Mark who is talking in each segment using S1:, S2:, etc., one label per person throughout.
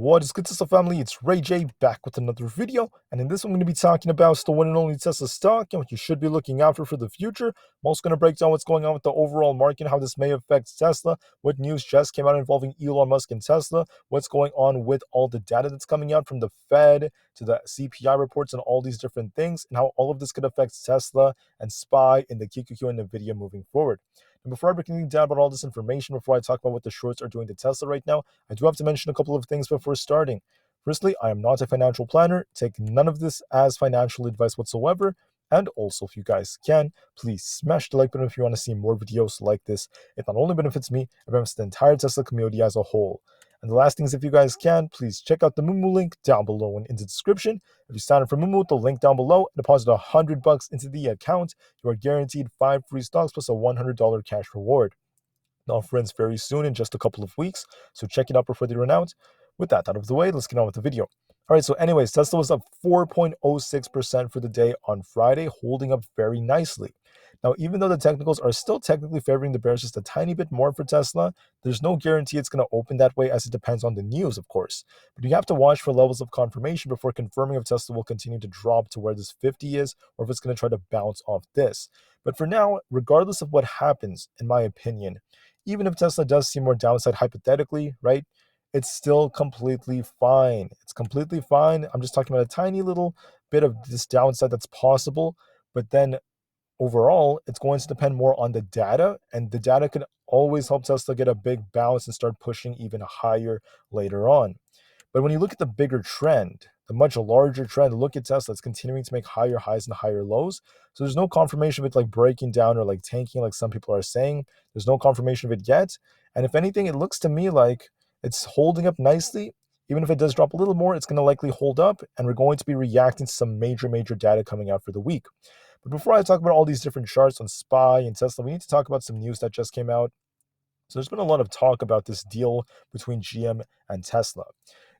S1: What is good, Tesla family? It's Ray J back with another video, and in this one I'm going to be talking about the one and only Tesla stock and what you should be looking out for the future. I'm also going to break down what's going on with the overall market, how this may affect Tesla, what news just came out involving Elon Musk and Tesla, what's going on with all the data that's coming out from the Fed to the CPI reports and all these different things, and how all of this could affect Tesla and SPY in the QQQ and Nvda moving forward. And before I break anything down about all this information, before I talk about what the shorts are doing to Tesla right now, I do have to mention a couple of things before starting. Firstly, I am not a financial planner. Take none of this as financial advice whatsoever. And also, if you guys can, please smash the like button if you want to see more videos like this. It not only benefits me, it benefits the entire Tesla community as a whole. And the last thing is, if you guys can, please check out the Moomoo link down below and in the description. If you sign up for Moomoo, the link down below, deposit $100 into the account, you are guaranteed 5 free stocks plus a $100 cash reward. Now, friends, very soon in just a couple of weeks, so check it out before they run out. With that out of the way, let's get on with the video. All right, so anyways, Tesla was up 4.06% for the day on Friday, holding up very nicely. Now, even though the technicals are still technically favoring the bears just a tiny bit more for Tesla, there's no guarantee it's going to open that way, as it depends on the news, of course. But you have to watch for levels of confirmation before confirming if Tesla will continue to drop to where this 50 is, or if it's going to try to bounce off this. But for now, regardless of what happens, in my opinion, even if Tesla does see more downside hypothetically, right, it's still completely fine. It's completely fine. I'm just talking about a tiny little bit of this downside that's possible, but then overall, it's going to depend more on the data, and the data can always help Tesla get a big bounce and start pushing even higher later on. But when you look at the bigger trend, the much larger trend, look at Tesla. It's continuing to make higher highs and higher lows. So there's no confirmation of it like breaking down or like tanking like some people are saying. There's no confirmation of it yet. And if anything, it looks to me like it's holding up nicely. Even if it does drop a little more, it's going to likely hold up, and we're going to be reacting to some major data coming out for the week. But before I talk about all these different charts on SPY and Tesla, we need to talk about some news that just came out. So there's been a lot of talk about this deal between GM and Tesla.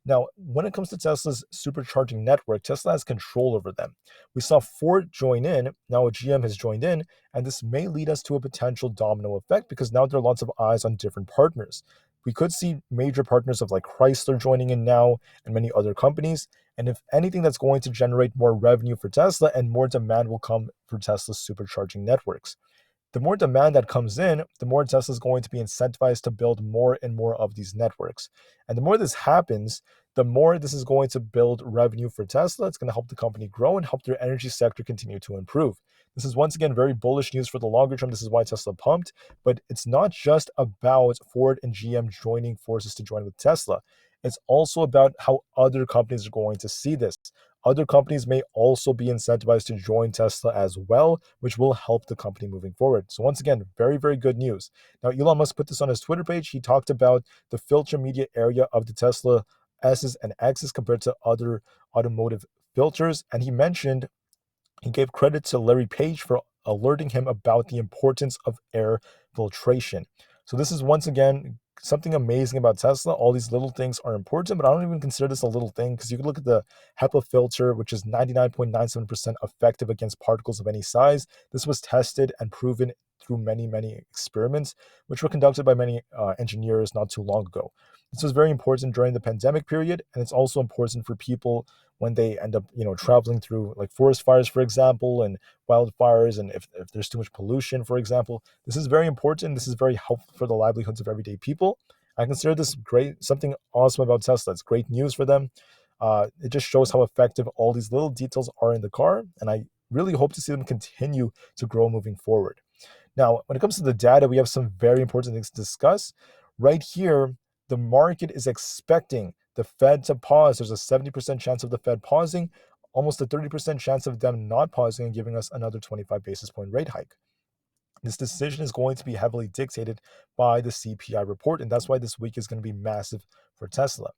S1: Now, when it comes to Tesla's supercharging network, Tesla has control over them. We saw Ford join in, now GM has joined in, and this may lead us to a potential domino effect because now there are lots of eyes on different partners. We could see major partners of like Chrysler joining in now and many other companies. And if anything, that's going to generate more revenue for Tesla, and more demand will come for Tesla's supercharging networks. The more demand that comes in, the more Tesla is going to be incentivized to build more and more of these networks. And the more this happens, the more this is going to build revenue for Tesla. It's going to help the company grow and help their energy sector continue to improve. This is once again very bullish news for the longer term. This is why Tesla pumped. But it's not just about Ford and GM joining forces to join with Tesla. It's also about how other companies are going to see this. Other companies may also be incentivized to join Tesla as well, which will help the company moving forward. So once again, very, very good news. Now, Elon Musk put this on his Twitter page. He talked about the filter media area of the Tesla S's and X's compared to other automotive filters. And he gave credit to Larry Page for alerting him about the importance of air filtration. So this is once again something amazing about Tesla. All these little things are important, but I don't even consider this a little thing, because you can look at the HEPA filter, which is 99.97% effective against particles of any size. This was tested and proven through many experiments, which were conducted by many engineers not too long ago. This was very important during the pandemic period, and it's also important for people when they end up, traveling through like forest fires, for example, and wildfires, and if there's too much pollution, for example. This is very important. This is very helpful for the livelihoods of everyday people. I consider this great, something awesome about Tesla. It's great news for them. It just shows how effective all these little details are in the car, and I really hope to see them continue to grow moving forward. Now, when it comes to the data, we have some very important things to discuss. Right here, the market is expecting the Fed to pause. There's a 70% chance of the Fed pausing, almost a 30% chance of them not pausing and giving us another 25 basis point rate hike. This decision is going to be heavily dictated by the CPI report, and that's why this week is going to be massive for Tesla.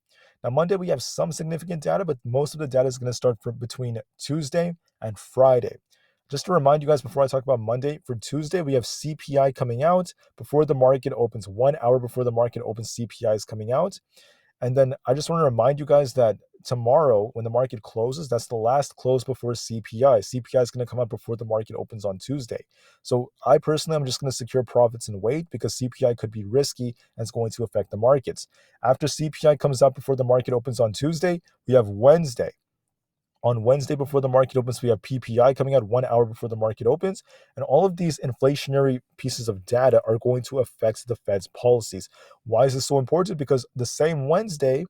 S1: Now, Monday, we have some significant data, but most of the data is going to start from between Tuesday and Friday. Just to remind you guys before I talk about Monday, for Tuesday, we have CPI coming out before the market opens. 1 hour before the market opens, CPI is coming out. And then I just want to remind you guys that tomorrow, when the market closes, that's the last close before CPI. CPI is going to come out before the market opens on Tuesday. So I personally, I'm just going to secure profits and wait because CPI could be risky and it's going to affect the markets. After CPI comes out before the market opens on Tuesday, we have Wednesday. On Wednesday, before the market opens, we have PPI coming out 1 hour before the market opens. And all of these inflationary pieces of data are going to affect the Fed's policies. Why is this so important? Because the same Wednesday,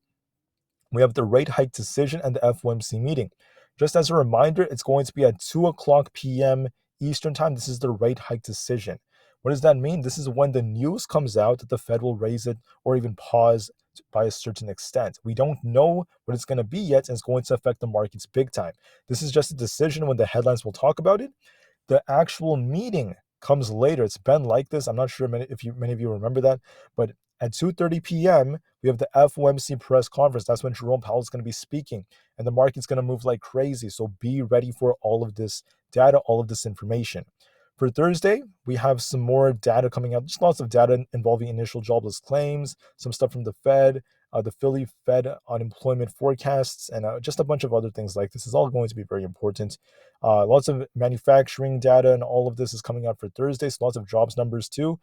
S1: we have the rate hike decision and the FOMC meeting. Just as a reminder, it's going to be at 2 o'clock p.m. Eastern time. This is the rate hike decision. What does that mean? This is when the news comes out that the Fed will raise it or even pause by a certain extent. We don't know what it's going to be yet, and it's going to affect the markets big time. This is just a decision when the headlines will talk about it. The actual meeting comes later. It's been like this. I'm not sure many of you remember that, but at 2:30 p.m., we have the FOMC press conference. That's when Jerome Powell is going to be speaking, and the market's going to move like crazy. So be ready for all of this data, all of this information. For Thursday, we have some more data coming out. Just lots of data involving initial jobless claims, some stuff from the Fed, the Philly Fed unemployment forecasts, and just a bunch of other things like this. Is all going to be very important. Lots of manufacturing data, and all of this is coming out for Thursday. So lots of jobs numbers too.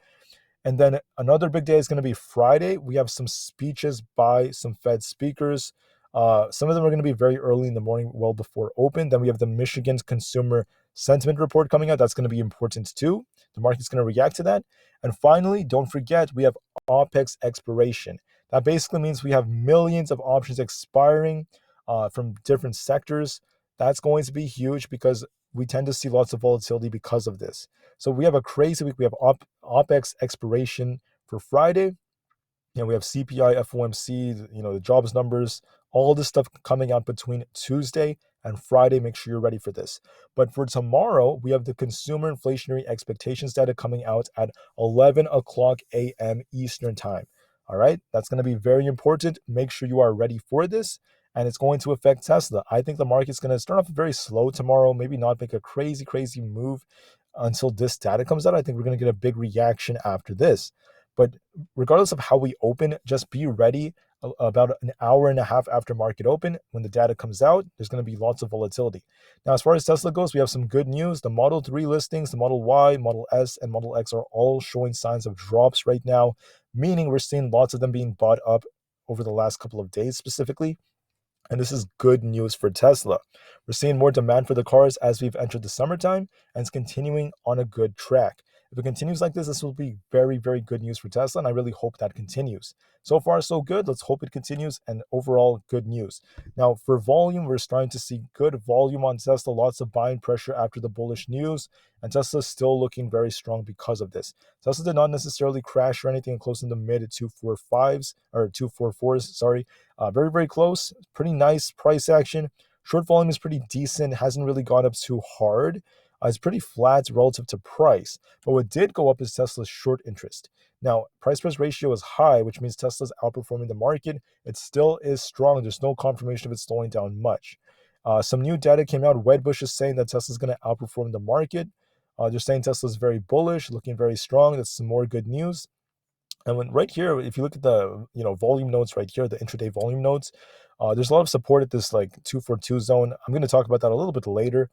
S1: And then another big day is going to be Friday. We have some speeches by some Fed speakers. Some of them are going to be very early in the morning, well before open. Then we have the Michigan Consumer Sentiment Report coming out. That's going to be important too. The market's going to react to that. And finally, don't forget, we have OPEX expiration. That basically means we have millions of options expiring from different sectors. That's going to be huge because we tend to see lots of volatility because of this. So we have a crazy week. We have OPEX expiration for Friday. We have CPI, FOMC, the jobs numbers, all this stuff coming out between Tuesday and Friday. Make sure you're ready for this. But for tomorrow, we have the consumer inflationary expectations data coming out at 11 o'clock a.m. Eastern time. All right, that's going to be very important. Make sure you are ready for this. And it's going to affect Tesla. I think the market's going to start off very slow tomorrow, maybe not make a crazy, crazy move until this data comes out. I think we're going to get a big reaction after this. But regardless of how we open, just be ready about an hour and a half after market open. When the data comes out, there's going to be lots of volatility. Now, as far as Tesla goes, we have some good news. The Model 3 listings, the Model Y, Model S, and Model X are all showing signs of drops right now, meaning we're seeing lots of them being bought up over the last couple of days specifically. And this is good news for Tesla. We're seeing more demand for the cars as we've entered the summertime, and it's continuing on a good track. If it continues like this will be very, very good news for Tesla, and I really hope that continues. So far, so good. Let's hope it continues, and overall, good news. Now, for volume, we're starting to see good volume on Tesla, lots of buying pressure after the bullish news, and Tesla's still looking very strong because of this. Tesla did not necessarily crash or anything, close in the mid 245s or 244s, sorry. Very, very close. Pretty nice price action. Short volume is pretty decent. Hasn't really gone up too hard. It's pretty flat relative to price. But what did go up is Tesla's short interest. Now, price-price ratio is high, which means Tesla's outperforming the market. It still is strong. There's no confirmation of it slowing down much. Some new data came out. Wedbush is saying that Tesla's going to outperform the market. They're saying Tesla's very bullish, looking very strong. That's some more good news. And when right here, if you look at the volume notes right here, the intraday volume notes, there's a lot of support at this like 242 zone. I'm going to talk about that a little bit later.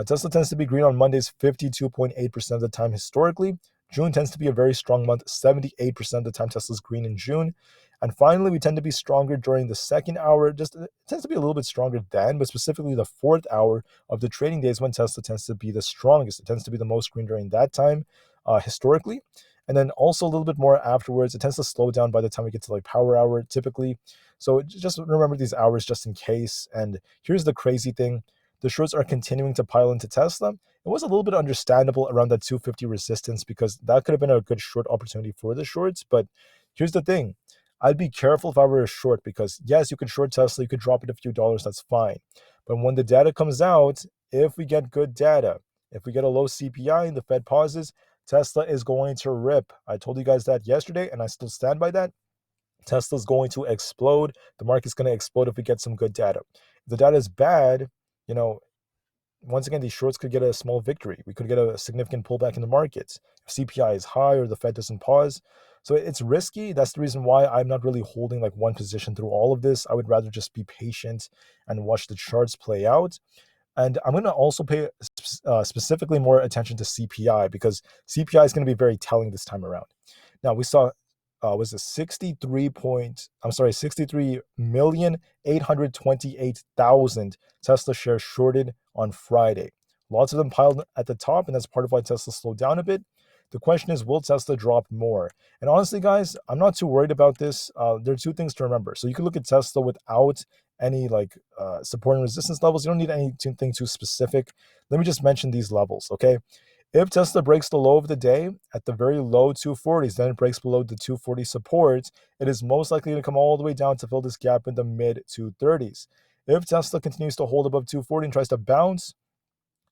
S1: Tesla tends to be green on Mondays 52.8% of the time historically. June tends to be a very strong month. 78% of the time Tesla's green in June. And finally, we tend to be stronger during the second hour. It tends to be a little bit stronger then, but specifically the fourth hour of the trading days when Tesla tends to be the strongest. It tends to be the most green during that time historically. And then also a little bit more afterwards. It tends to slow down by the time we get to like power hour typically. So just remember these hours just in case. And here's the crazy thing. The shorts are continuing to pile into Tesla. It was a little bit understandable around that 250 resistance because that could have been a good short opportunity for the shorts. But here's the thing. I'd be careful if I were a short because yes, you could short Tesla, you could drop it a few dollars, that's fine. But when the data comes out, if we get good data, if we get a low CPI and the Fed pauses, Tesla is going to rip. I told you guys that yesterday, and I still stand by that. Tesla's going to explode. The market's going to explode if we get some good data. If the data is bad, once again, these shorts could get a small victory. We could get a significant pullback in the markets if CPI is high or the Fed doesn't pause. So it's risky. That's the reason why I'm not really holding like one position through all of this. I would rather just be patient and watch the charts play out. And I'm going to also pay specifically more attention to CPI, because CPI is going to be very telling this time around. Now we saw was it 63,828,000 Tesla shares shorted on Friday. Lots of them piled at the top, and that's part of why Tesla slowed down a bit. The question is, will Tesla drop more? And honestly, guys, I'm not too worried about this. There are two things to remember. So you can look at Tesla without any like support and resistance levels. You don't need anything too specific. Let me just mention these levels, okay? If Tesla breaks the low of the day at the very low 240s, then it breaks below the 240 support, it is most likely to come all the way down to fill this gap in the mid 230s. If Tesla continues to hold above 240 and tries to bounce,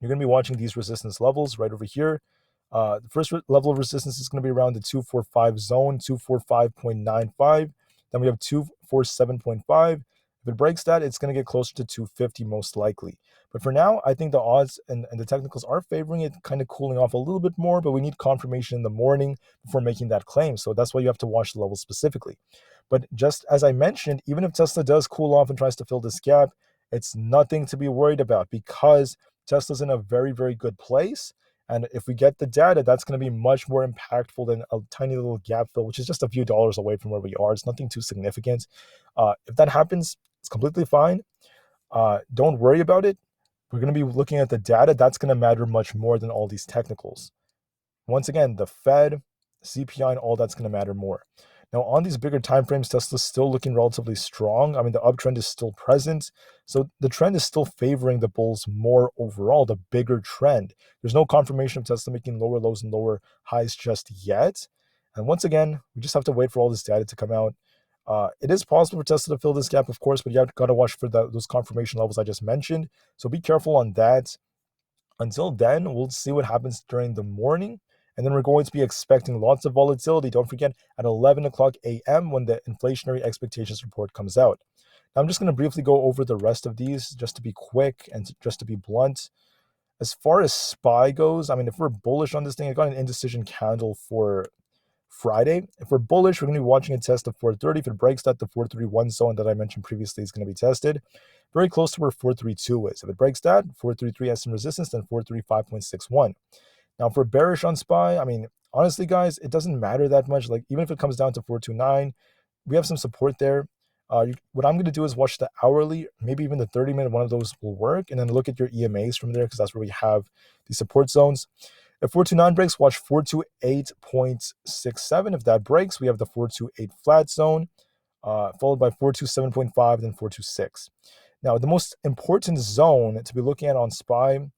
S1: you're going to be watching these resistance levels right over here. The first level of resistance is going to be around the 245 zone, 245.95. Then we have 247.5. If it breaks that, it's going to get closer to 250 most likely. But for now, I think the odds and the technicals are favoring it, kind of cooling off a little bit more, but we need confirmation in the morning before making that claim. So that's why you have to watch the levels specifically. But just as I mentioned, even if Tesla does cool off and tries to fill this gap, it's nothing to be worried about, because Tesla's in a very, very good place. And if we get the data, that's going to be much more impactful than a tiny little gap fill, which is just a few dollars away from where we are. It's nothing too significant. If that happens, it's completely fine. Don't worry about it. We're going to be looking at the data. That's going to matter much more than all these technicals. Once again, the Fed, CPI, and all that's going to matter more. Now, on these bigger timeframes, Tesla's still looking relatively strong. I mean, the uptrend is still present. So the trend is still favoring the bulls more overall, the bigger trend. There's no confirmation of Tesla making lower lows and lower highs just yet. And once again, we just have to wait for all this data to come out. It is possible for Tesla to fill this gap, of course, but you have got to watch for those confirmation levels I just mentioned. So be careful on that. Until then, we'll see what happens during the morning. And then we're going to be expecting lots of volatility. Don't forget, at 11 o'clock a.m. when the inflationary expectations report comes out. Now, I'm just going to briefly go over the rest of these just to be quick and just to be blunt. As far as SPY goes, I mean, if we're bullish on this thing, I got an indecision candle for Friday. If we're bullish, we're going to be watching a test of 430. If it breaks that, the 431 zone that I mentioned previously is going to be tested. Very close to where 432 is. If it breaks that, 433 has some resistance, then 435.61. Now, for bearish on SPY, I mean, honestly, guys, it doesn't matter that much. Like, even if it comes down to 429, we have some support there. What I'm going to do is watch the hourly, maybe even the 30-minute, one of those will work, and then look at your EMAs from there, because that's where we have the support zones. If 429 breaks, watch 428.67. If that breaks, we have the 428 flat zone, followed by 427.5, then 426. Now, the most important zone to be looking at on SPY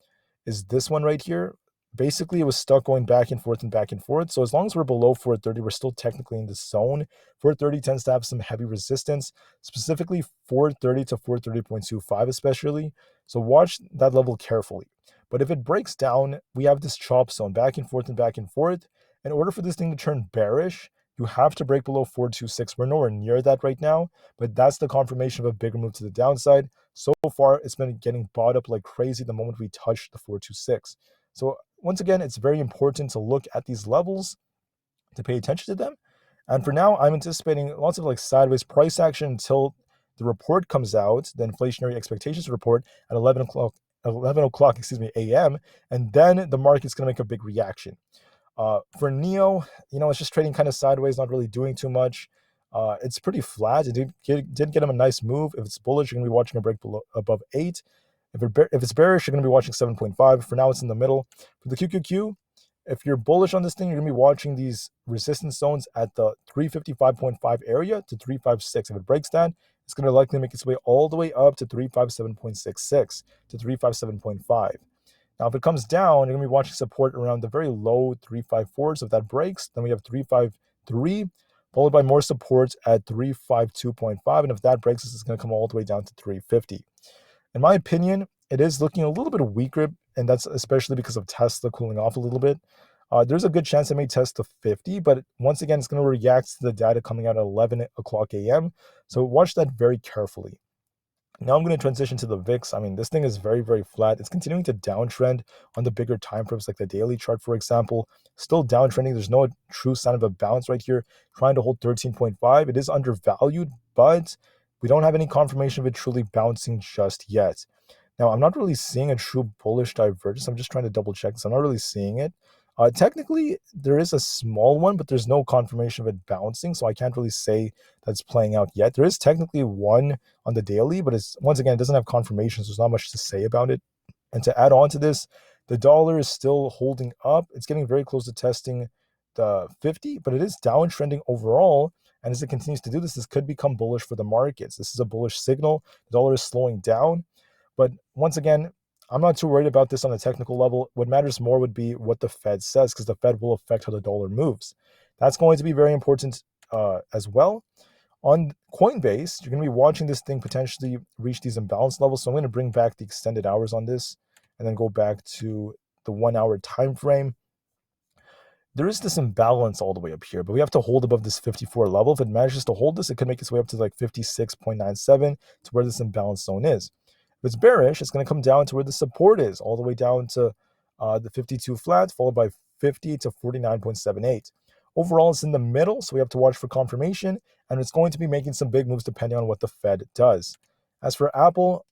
S1: is this one right here. Basically, it was stuck going back and forth and back and forth. So as long as we're below 430, we're still technically in this zone. 430 tends to have some heavy resistance, specifically 430 to 430.25 especially. So watch that level carefully. But if it breaks down, we have this chop zone back and forth and back and forth. In order for this thing to turn bearish, you have to break below 426. We're nowhere near that right now, but that's the confirmation of a bigger move to the downside. So far, it's been getting bought up like crazy the moment we touch the 426. So once again, it's very important to look at these levels, to pay attention to them. And for now, I'm anticipating lots of like sideways price action until the report comes out, the inflationary expectations report at 11 o'clock, a.m., and then the market's going to make a big reaction. For NEO, it's just trading kind of sideways, not really doing too much. It's pretty flat. It did get him a nice move. If it's bullish, you're going to be watching a break above 8. If it's bearish, you're going to be watching 7.5. For now, it's in the middle. For the QQQ, if you're bullish on this thing, you're going to be watching these resistance zones at the 355.5 area to 356. If it breaks that, it's going to likely make its way all the way up to 357.66 to 357.5. Now, if it comes down, you're going to be watching support around the very low 354s. If that breaks, then we have 353, followed by more support at 352.5. And if that breaks, it's going to come all the way down to 350. In my opinion, it is looking a little bit weaker, and that's especially because of Tesla cooling off a little bit. There's a good chance it may test the 50, but once again, it's going to react to the data coming out at 11 o'clock a.m. So watch that very carefully. Now I'm going to transition to the VIX. I mean, this thing is very, very flat. It's continuing to downtrend on the bigger time frames, like the daily chart, for example. Still downtrending. There's no true sign of a bounce right here. Trying to hold 13.5. It is undervalued, but we don't have any confirmation of it truly bouncing just yet. Now, I'm not really seeing a true bullish divergence. I'm just trying to double check this. I'm not really seeing it. Technically, there is a small one, but there's no confirmation of it bouncing, so I can't really say that's playing out yet. There is technically one on the daily, but it's once again, it doesn't have confirmation, so there's not much to say about it. And to add on to this, the dollar is still holding up. It's getting very close to testing the 50, but it is downtrending overall. And as it continues to do this, this could become bullish for the markets. This is a bullish signal. The dollar is slowing down. But once again, I'm not too worried about this on a technical level. What matters more would be what the Fed says, because the Fed will affect how the dollar moves. That's going to be very important as well. On Coinbase, you're going to be watching this thing potentially reach these imbalance levels. So I'm going to bring back the extended hours on this and then go back to the 1 hour time frame. There is this imbalance all the way up here, but we have to hold above this 54 level. If it manages to hold this, it could make its way up to like 56.97 to where this imbalance zone is. If it's bearish, it's going to come down to where the support is, all the way down to the 52 flat, followed by 50 to 49.78. Overall, it's in the middle, so we have to watch for confirmation, and it's going to be making some big moves depending on what the Fed does. As for Aapl,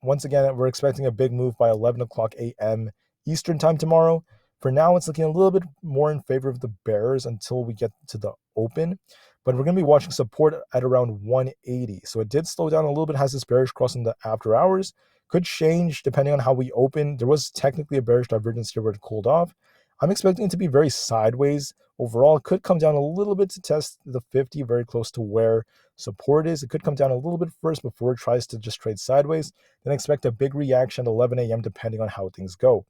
S1: once again, we're expecting a big move by 11 o'clock a.m. Eastern time tomorrow. For now, it's looking a little bit more in favor of the bears until we get to the open. But we're going to be watching support at around 180. So it did slow down a little bit, has this bearish cross in the after hours. Could change depending on how we open. There was technically a bearish divergence here where it cooled off. I'm expecting it to be very sideways. Overall, it could come down a little bit to test the 50, very close to where support is. It could come down a little bit first before it tries to just trade sideways. Then expect a big reaction at 11 a.m. depending on how things go.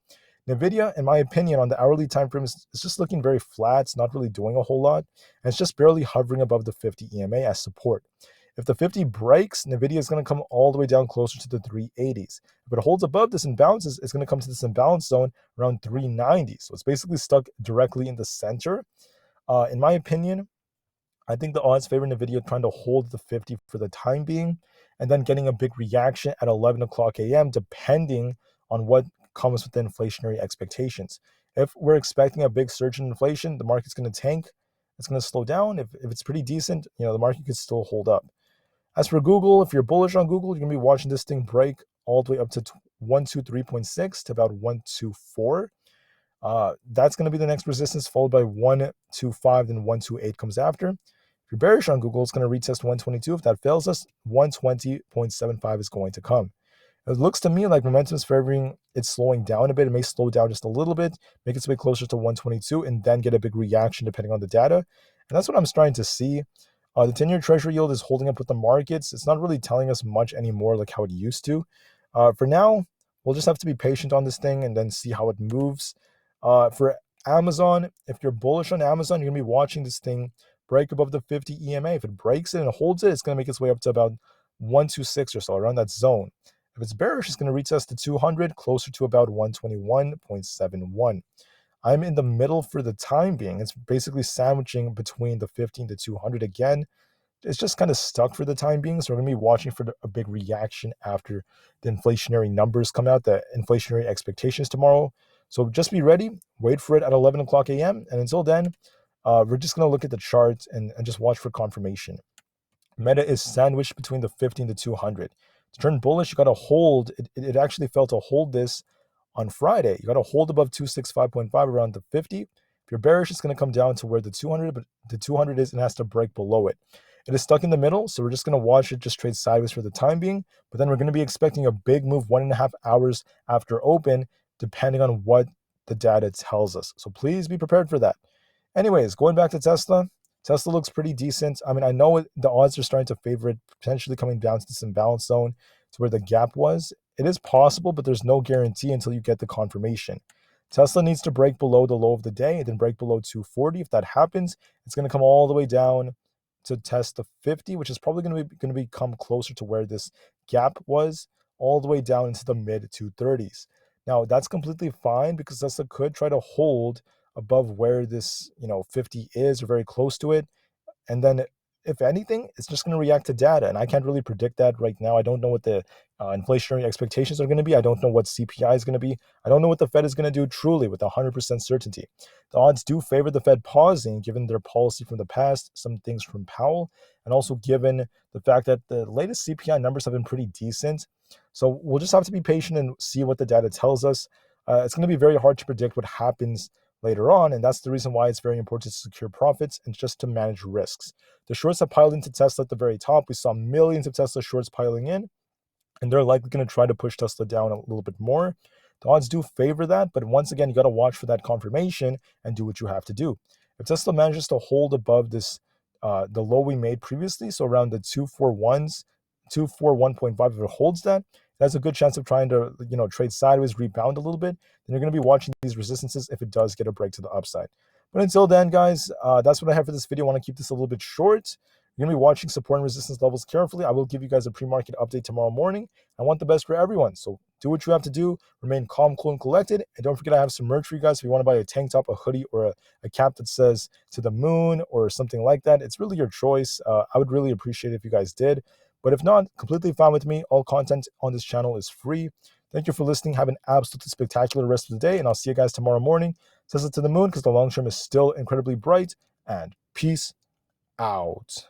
S1: Nvda, in my opinion, on the hourly time frame is just looking very flat. It's not really doing a whole lot. And it's just barely hovering above the 50 EMA as support. If the 50 breaks, Nvidia is going to come all the way down closer to the 380s. If it holds above this and bounces, it's going to come to this imbalance zone around 390. So it's basically stuck directly in the center. In my opinion, I think the odds favor Nvidia trying to hold the 50 for the time being and then getting a big reaction at 11 o'clock a.m. depending on what comes with the inflationary expectations. If we're expecting a big surge in inflation, the market's going to tank. It's going to slow down. If it's pretty decent, the market could still hold up. As for Google, if you're bullish on Google, you're going to be watching this thing break all the way up to 123.6 to about 124. That's going to be the next resistance, followed by 125, then 128 comes after. If you're bearish on Google, it's going to retest 122. If that fails us, 120.75 is going to come. It looks to me like momentum is favoring it's slowing down a bit. It may slow down just a little bit, make its way closer to 122, and then get a big reaction depending on the data. And that's what I'm starting to see. The 10-year treasury yield is holding up with the markets. It's not really telling us much anymore like how it used to. For now, we'll just have to be patient on this thing and then see how it moves. For Amazon, if you're bullish on Amazon, you're going to be watching this thing break above the 50 EMA. If it breaks it and holds it, it's going to make its way up to about 126 or so, around that zone. If it's bearish, it's going to retest to 200, closer to about 121.71. I'm in the middle for the time being. It's basically sandwiching between the 15 to 200 again. It's just kind of stuck for the time being. So we're going to be watching for a big reaction after the inflationary numbers come out, the inflationary expectations tomorrow. So just be ready, wait for it at 11 o'clock a.m. And until then, we're just going to look at the charts and just watch for confirmation. Meta is sandwiched between the 50 and the 200. To turn bullish, you got to hold. It actually failed to hold this on Friday. You got to hold above 265.5 around the 50. If you're bearish, it's going to come down to where the 200, but the 200 is and has to break below it. It is stuck in the middle, so we're just going to watch it just trade sideways for the time being. But then we're going to be expecting a big move 1.5 hours after open, depending on what the data tells us. So please be prepared for that. Anyways, going back to Tesla, Tesla looks pretty decent. I mean, I know the odds are starting to favor it, potentially coming down to this imbalance zone to where the gap was. It is possible, but there's no guarantee until you get the confirmation. Tesla needs to break below the low of the day and then break below 240. If that happens, it's going to come all the way down to test the 50, which is probably going to become closer to where this gap was, all the way down into the mid 230s. Now, that's completely fine because Tesla could try to hold above where this 50 is or very close to it, and then if anything, it's just going to react to data, and I can't really predict that right now. I don't know what the inflationary expectations are going to be. I don't know what CPI is going to be. I don't know what the Fed is going to do truly with 100% certainty. The odds do favor the Fed pausing, given their policy from the past, some things from Powell, and also given the fact that the latest CPI numbers have been pretty decent. So we'll just have to be patient and see what the data tells us. It's going to be very hard to predict what happens later on, and that's the reason why it's very important to secure profits and just to manage risks. The shorts have piled into Tesla at the very top. We saw millions of Tesla shorts piling in, and they're likely going to try to push Tesla down a little bit more. The odds do favor that, but once again, you got to watch for that confirmation and do what you have to do. If Tesla manages to hold above this, the low we made previously, so around the 241.5, if it holds that, it has a good chance of trying to trade sideways, rebound a little bit. Then you're going to be watching these resistances if it does get a break to the upside. But until then, guys, that's what I have for this video. I want to keep this a little bit short. You're going to be watching support and resistance levels carefully. I will give you guys a pre-market update tomorrow morning. I want the best for everyone. So do what you have to do. Remain calm, cool, and collected. And don't forget I have some merch for you guys. If you want to buy a tank top, a hoodie, or a cap that says "to the moon" or something like that, it's really your choice. I would really appreciate it if you guys did. But if not, completely fine with me. All content on this channel is free. Thank you for listening. Have an absolutely spectacular rest of the day. And I'll see you guys tomorrow morning. Tesla to the moon, because the long term is still incredibly bright. And peace out.